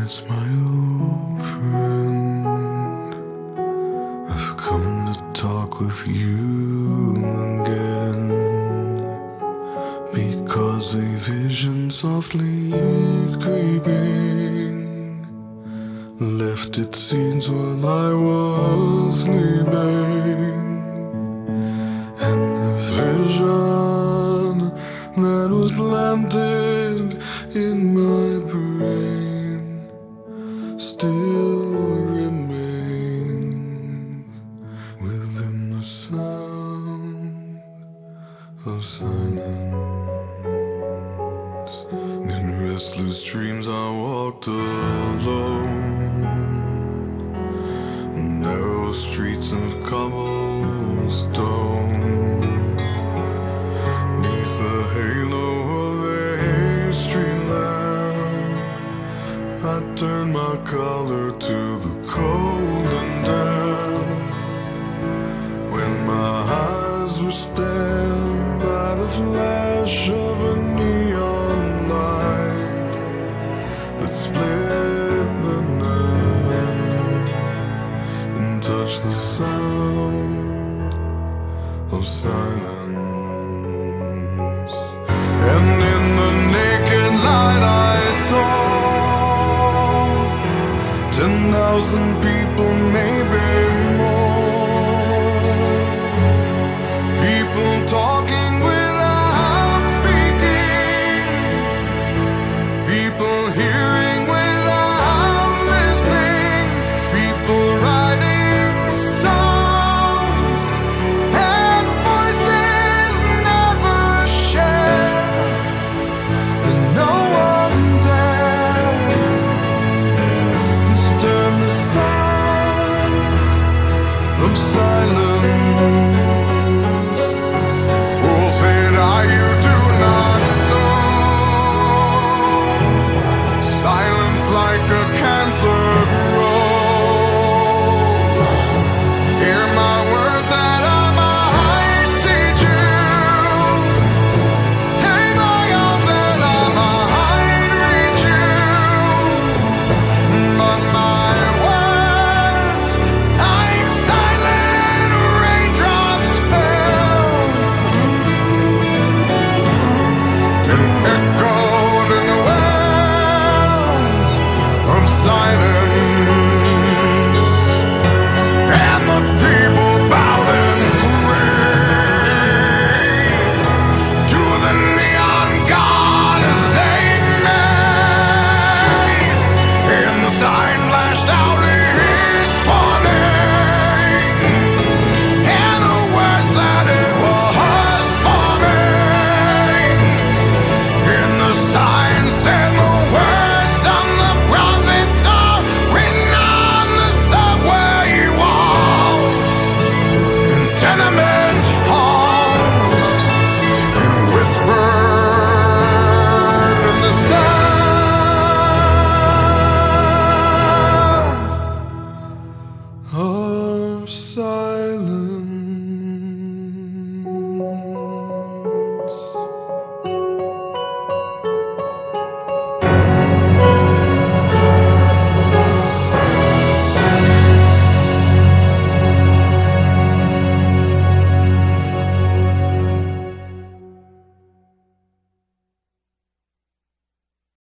It's my old friend. I've come to talk with you again, because a vision softly creeping left its seeds while I was sleeping. And the vision that was planted in my brain still remains within the sound of silence. In restless dreams I walked alone, narrow streets of cobblestone, neath the halo of a street lamp. I turned my collar to the cold and damp, when my eyes were stabbed by the flash of a neon light that split the night and touched the sound of silence. And in the naked light I saw 10,000 people, maybe more. People talking without speaking, people hearing without listening, people writing songs and voices never shared, and no one dared disturb the sound of silence. Fool said I, you do not know. Silence like a cancer grows. Hear my words that I might teach you. Take my arms that I might reach you. But my words, like silent raindrops, fell and echoed in the wells of silence.